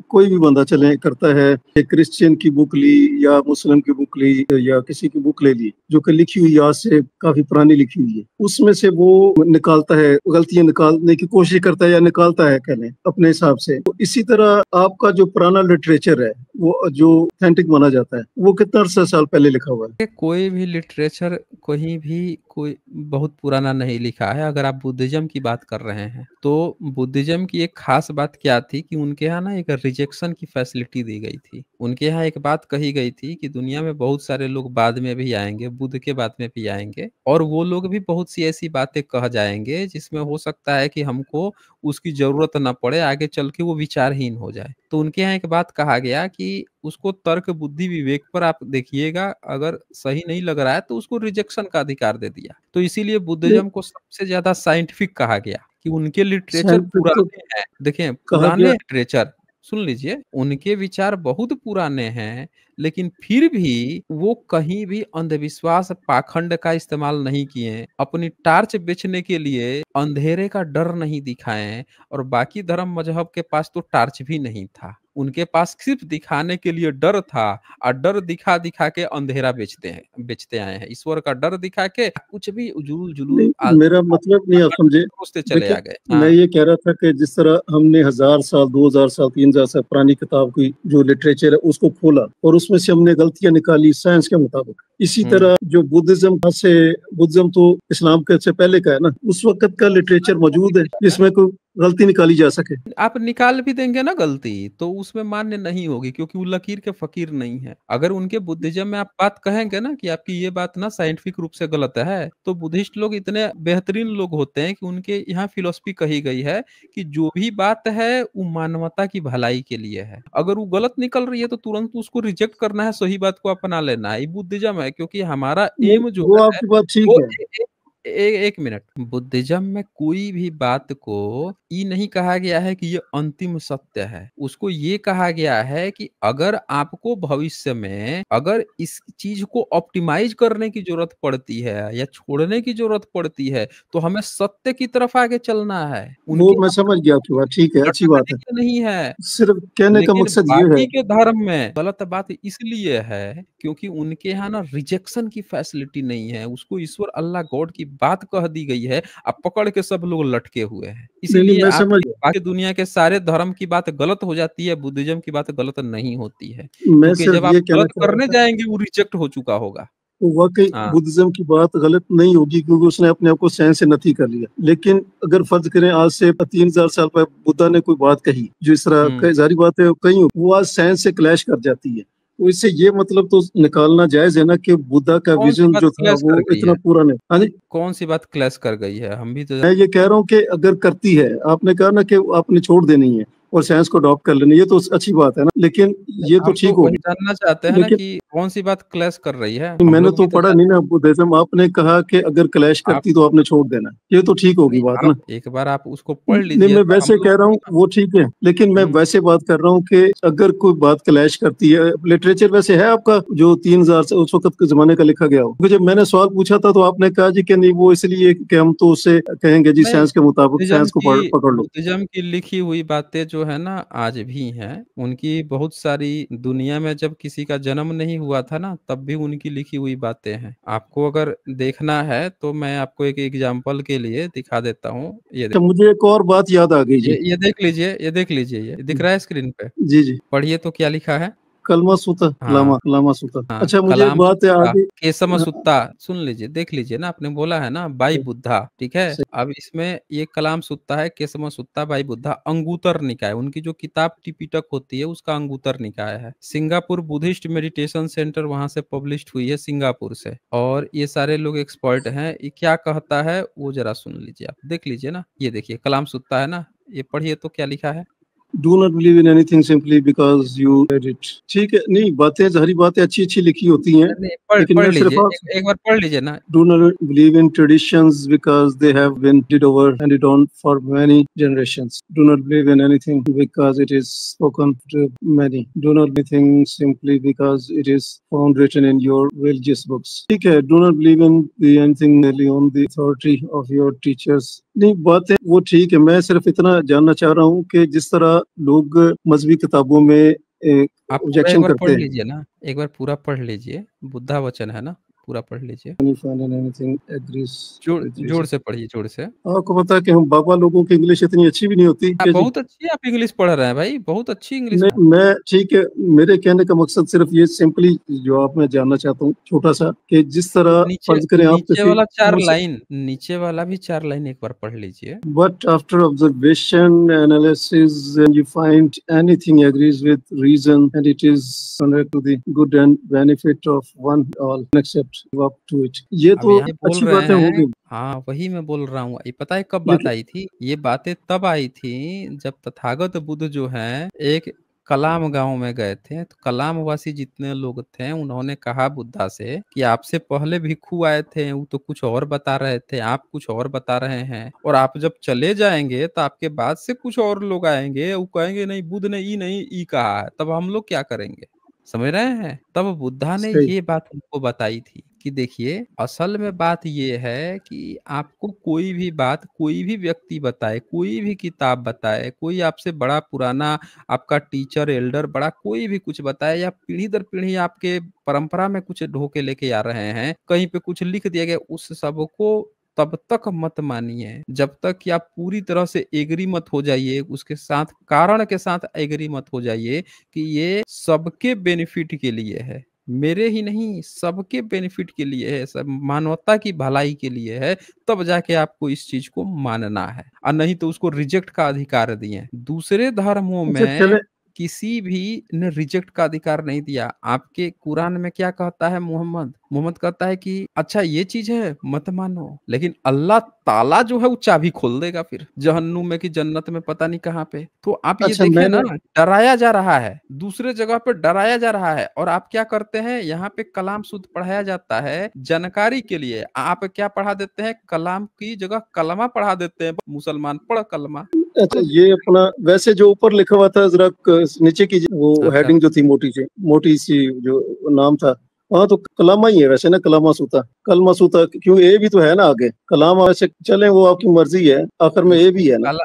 कोई भी बंदा चले करता है, एक क्रिश्चियन की बुक ली या मुस्लिम की बुक ली या किसी की बुक ले ली जो कि लिखी हुई आज से काफी पुरानी लिखी हुई है, उसमें से वो निकालता है, गलतियां निकालने की कोशिश करता है या निकालता है, कह लें अपने हिसाब से। तो इसी तरह आपका जो पुराना लिटरेचर है, वो जो ऑथेंटिक माना जाता है, वो कितना अरसा साल पहले लिखा हुआ है? कि कोई भी लिटरेचर कहीं भी कोई बहुत पुराना नहीं लिखा है। अगर आप बुद्धिज्म की बात कर रहे हैं, तो बुद्धिज्म की एक खास बात क्या थी कि उनके यहाँ ना एक रिजेक्शन की फैसिलिटी दी गई थी। उनके यहाँ एक बात कही गई थी कि दुनिया में बहुत सारे लोग बाद में भी आएंगे, बुद्ध के बाद में भी आएंगे, और वो लोग भी बहुत सी ऐसी बातें कह जाएंगे जिसमें हो सकता है कि हमको उसकी जरूरत ना पड़े, आगे चल के वो विचारहीन हो जाए। तो उनके यहाँ एक बात कहा गया कि उसको तर्क बुद्धि विवेक पर आप देखिएगा, अगर सही नहीं लग रहा है तो उसको रिजेक्शन का अधिकार दे दिया। तो इसीलिए नहीं, बुद्धिज्म को सबसे ज्यादा साइंटिफिक कहा गया कि उनके लिटरेचर साइंटिफिक तो पुराने हैं। देखें, कहा पुराने गया। लिटरेचर, सुन लीजिए, उनके विचार बहुत पुराने हैं, लेकिन फिर भी वो कहीं भी अंधविश्वास, पाखंड का इस्तेमाल नहीं किए, अपनी टार्च बेचने के लिए अंधेरे का डर नहीं दिखाए, और बाकी धर्म मजहब के पास तो टार्च भी नहीं था, उनके पास सिर्फ दिखाने के लिए डर था, और डर दिखा दिखा के अंधेरा बेचते आए हैं। ईश्वर का डर दिखा के कुछ भी उजूल जुलूल नहीं, मेरा मतलब नहीं, आप समझे। सोचते चले देखिए, आ गए। मैं हाँ। ये कह रहा था कि जिस तरह हमने 1000 साल, 2000 साल, 3000 साल पुरानी किताब की जो लिटरेचर है उसको खोला और उसमें से हमने गलतियां निकाली साइंस के मुताबिक, इसी हम्म। तरह जो बुद्धिज्म तो इस्लाम के से पहले का है ना, उस वक्त का लिटरेचर मौजूद है जिसमें कोई गलती निकाली जा सके। आप निकाल भी देंगे ना गलती, तो उसमें मान्य नहीं होगी, क्योंकि वो लकीर के फकीर नहीं है। अगर उनके बुद्धिज्म में आप बात कहेंगे ना कि आपकी ये बात ना साइंटिफिक रूप से गलत है, तो बुद्धिस्ट लोग इतने बेहतरीन लोग होते हैं कि उनके यहाँ फिलॉसफी कही गई है कि जो भी बात है वो मानवता की भलाई के लिए है। अगर वो गलत निकल रही है तो तुरंत उसको रिजेक्ट करना है, सही बात को अपना लेना है। ये बुद्धिज्म है, क्योंकि हमारा नहीं, एम जो वो है आपकी बात ठीक वो है। एक मिनट, बुद्धिज्म में कोई भी बात को ये नहीं कहा गया है कि ये अंतिम सत्य है। उसको ये कहा गया है कि अगर आपको भविष्य में अगर इस चीज को ऑप्टिमाइज करने की जरूरत पड़ती है या छोड़ने की जरूरत पड़ती है, तो हमें सत्य की तरफ आगे चलना है। वो उनके मैं समझ गया आपकी बात, ठीक है, अच्छी बात लटकने है। की नहीं है। सिर्फ कहने का लेकिन मकसद ये है। बाकी के धर्म में गलत बात इसलिए है क्योंकि उनके यहाँ ना रिजेक्शन की फैसिलिटी नहीं है। उसको ईश्वर अल्लाह गॉड की बात कह दी गई है, अब पकड़ के सब लोग लटके हुए हैं। नहीं नहीं, इसीलिए मैं समझ आपकी बाकी दुनिया के सारे धर्म की बात गलत हो जाती है, बुद्धिज्म की बात गलत नहीं होती है, मैं क्योंकि सिर्फ जब आप ये कहना गलत चाह रहा करने था, जाएंगे वो रिजेक्ट हो चुका होगा। तो वाकई हाँ। बुद्धिज्म की बात गलत नहीं होगी क्योंकि उसने अपने आप को साइंस से नथी कर लिया। लेकिन अगर फर्ज करें आज से 3000 साल पहले बुद्धा ने कोई बात कही जो इस तरह हम्म। कई सारी बातें कही, वो आज साइंस से क्लैश कर जाती है। तो इससे ये मतलब तो निकालना जायज है ना कि बुद्धा का कौन सी विजन बात जो था क्लैश कर वो गई इतना है? पूरा नहीं। हाँ जी, कौन सी बात क्लैश कर गई है? हम भी तो मैं ये कह रहा हूँ कि अगर करती है, आपने कहा ना कि आपने छोड़ देनी है और साइंस को अडॉप्ट कर लेनी है, ये तो अच्छी बात है ना, लेकिन ये तो हम तो ठीक वही होगी। जानना चाहते हैं ना लेकिन कि कौन सी बात क्लैश कर रही है, हम मैंने लोग तो भी तो पढ़ा नहीं ना बुद्धिज्म, आपने कहा कि अगर क्लैश आप करती तो आपने छोड़ देना, ये तो ठीक होगी नहीं, बात आप ना। एक बार आप उसको पढ़ नहीं, लीजिए मैं तो हम वैसे लोग कह रहा हूँ भी वो ठीक है, लेकिन मैं हुँ, वैसे बात कर रहा हूँ कि अगर कोई बात क्लैश करती है, लिटरेचर वैसे है आपका जो 3000 से उस वक्त के जमाने का लिखा गया हो, क्योंकि जब मैंने सवाल पूछा था तो आपने कहा जी कि नहीं वो इसलिए कि हम तो उससे कहेंगे जी नहीं, साइंस के मुताबिक साइंस को पकड़ लो। बुद्धिज़्म की लिखी हुई बातें जो है ना आज भी हैं, उनकी बहुत सारी दुनिया में जब किसी का जन्म नहीं हुआ था ना, तब भी उनकी लिखी हुई बातें हैं। आपको अगर देखना है तो मैं आपको एक एग्ज़ाम्पल के लिए दिखा देता हूँ। ये तो मुझे एक और बात याद आ गई जी। ये देख लीजिए, ये देख लीजिए, ये दिख रहा है स्क्रीन पे? जी जी, पढ़िए तो क्या लिखा है? कलमा सूता, हाँ। लामा लामा सूता। हाँ, अच्छा, मुझे एक कलाम बात है सुत्ता, आगे। केसम हाँ, सुत्ता, सुन लीजिए, देख लीजिए ना, आपने बोला है ना बाई सही बुद्धा, ठीक है? सही। अब इसमें ये कलाम सुत्ता है, केसम सुत्ता, बाई बुद्धा, अंगुतर निकाय, उनकी जो किताब त्रिपिटक होती है उसका अंगुतर निकाय है। सिंगापुर बुद्धिस्ट मेडिटेशन सेंटर वहां से पब्लिश्ड हुई है सिंगापुर से, और ये सारे लोग एक्सपर्ट हैं। ये क्या कहता है वो जरा सुन लीजिए, आप देख लीजिए ना, ये देखिए कलाम सुत्ता है ना, ये पढ़िए तो क्या लिखा है? Do not believe in anything simply because you read it. ठीक है, नहीं बातें सारी बातें अच्छी अच्छी लिखी होती हैं, नहीं, नहीं, पढ़ लेकिन पढ़ मैं सिर्फ लीजिए, आप एक बार पढ़ लीजिए ना। do not believe in traditions because they have been handed over and it on for many generations. Do not believe in anything because it is spoken to many. Do not believe anything simply because it is found written in your religious books. ठीक है, do not believe in anything merely on the authority of your teachers. नहीं बातें वो ठीक है, मैं सिर्फ इतना जानना चाह रहा हूँ कि जिस तरह लोग मजहबी किताबों में आप पूरा एक ऑब्जेक्शन बार करते पढ़ हैं। लीजिए ना, एक बार पूरा पढ़ लीजिए, बुद्धा वचन है ना, पूरा पढ़ लीजिए। Any find anything agrees with जोर reason. से पढ़िए, जोर से। आपको पता है कि हम बाबा लोगों की इंग्लिश इतनी अच्छी भी नहीं होती आप कि जी। बहुत अच्छी आप इंग्लिश पढ़ रहे हैं भाई, बहुत अच्छी इंग्लिश नहीं, मैं ठीक है, मेरे कहने का मकसद सिर्फ ये सिंपली जो आप मैं जानना चाहता हूँ छोटा सा कि जिस तरह नीचे फर्ज करें आप नीचे किसी वाला 4 मुझसे, लाइन, नीचे वाला भी 4 लाइन एक बार पढ़ लीजिए। but after observation analysis and you find anything agrees with reason and it is connected to the good and benefit of one all accept up to it, ये अब तो यहाँ बोल अच्छी रहे बातें हो हैं, गई। हाँ, वही मैं बोल रहा हूँ। ये पता है कब बात लेकिन आई थी? ये बातें तब आई थी जब तथागत बुद्ध जो हैं एक कलाम गांव में गए थे, तो कलामवासी जितने लोग थे उन्होंने कहा बुद्धा से कि आपसे पहले भिक्षु आए थे, वो तो कुछ और बता रहे थे, आप कुछ और बता रहे हैं, और आप जब चले जाएंगे तो आपके बाद से कुछ और लोग आएंगे, वो कहेंगे नहीं बुद्ध ने ई नहीं ई कहा है, तब हम लोग क्या करेंगे? समझ रहे हैं? तब बुद्धा ने सही ये बात उनको बताई थी कि देखिए असल में बात ये है कि आपको कोई भी बात कोई भी व्यक्ति बताए, कोई भी किताब बताए, कोई आपसे बड़ा पुराना आपका टीचर एल्डर बड़ा कोई भी कुछ बताए, या पीढ़ी दर पीढ़ी आपके परंपरा में कुछ ढो के लेके आ रहे हैं, कहीं पे कुछ लिख दिया गया, उस सब को तब तक मत मानिए जब तक कि आप पूरी तरह से एग्री मत हो जाइए, उसके साथ कारण के साथ एग्री मत हो जाइए कि ये सबके बेनिफिट के लिए है, मेरे ही नहीं सबके बेनिफिट के लिए है, सब मानवता की भलाई के लिए है, तब जाके आपको इस चीज को मानना है, और नहीं तो उसको रिजेक्ट का अधिकार दिए। दूसरे धर्मों अच्छा में चले। किसी भी ने रिजेक्ट का अधिकार नहीं दिया। आपके कुरान में क्या कहता है मोहम्मद? मोहम्मद कहता है कि अच्छा ये चीज है मत मानो, लेकिन अल्लाह ताला जो है वो चाबी खोल देगा फिर जहन्नुम में कि जन्नत में, पता नहीं कहाँ पे। तो आप ये अच्छा देखें मैं ना, ना, डराया जा रहा है, दूसरे जगह पे डराया जा रहा है, और आप क्या करते हैं, यहाँ पे कलाम शुद्ध पढ़ाया जाता है जानकारी के लिए, आप क्या पढ़ा देते हैं, कलाम की जगह कलमा पढ़ा देते हैं, मुसलमान पढ़ कलमा। अच्छा ये अपना वैसे जो ऊपर लिखा हुआ था जरा नीचे की वो अच्छा, हेडिंग जो थी मोटी सी जो नाम था, वहाँ तो कलामा ही है वैसे ना, कलामा सूता, कलमा सूता, क्यों ए भी तो है ना आगे, कलाम वैसे चले वो आपकी मर्जी है, आखिर में ए इसको भी है ना।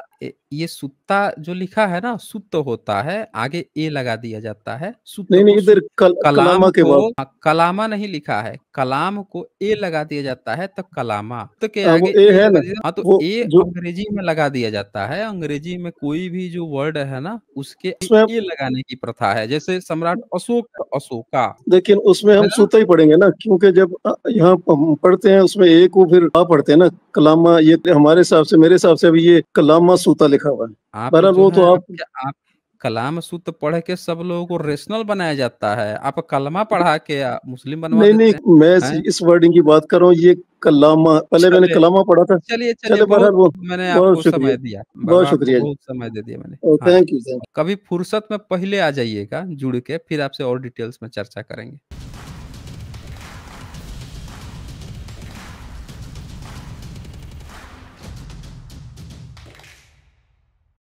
ये सुत्ता जो लिखा है ना, सुत्त होता है, आगे ए लगा दिया जाता है, सुत्त नहीं को नहीं, इधर कलाम कलामा के को, बाद, कलामा नहीं लिखा है, कलाम को ए लगा दिया जाता है, तो कलामा, तो के हाँ, वो आगे ए ए है लगा ना, दिया, हाँ, तो वो ए जो अंग्रेजी में लगा दिया जाता है, अंग्रेजी में कोई भी जो वर्ड है ना उसके उसमें, ए लगाने की प्रथा है, जैसे सम्राट अशोक है, अशोका लेकिन उसमें है हम ना। सूता ही पढ़ेंगे ना, क्योंकि जब यहाँ हम पढ़ते हैं उसमें ए को फिर आ पढ़ते हैं ना, कलामा, ये हमारे हिसाब से, मेरे हिसाब से अभी ये कलामा सूता लिखा हुआ है। आप बहरहाल जो वो है, तो आप क्या, आप कलाम सूत्र पढ़ के सब लोगों को रेशनल बनाया जाता है, आप कलमा पढ़ा के मुस्लिम बनवा नहीं देते नहीं, मैं हैं। इस वर्डिंग की बात कर रहा हूँ, ये कलामा, पहले मैंने चलिए, कलामा पढ़ा था। चलिए, चले बहुत बहरहाल वो, मैंने बहुत आपको शुक्रिया, समय दिया, बहुत आपको शुक्रिया जी। बहुत समय दे दिया मैंने। हाँ, थैंक यू। कभी फुर्सत में पहले आ जाइएगा जुड़ के, फिर आपसे और डिटेल्स में चर्चा करेंगे।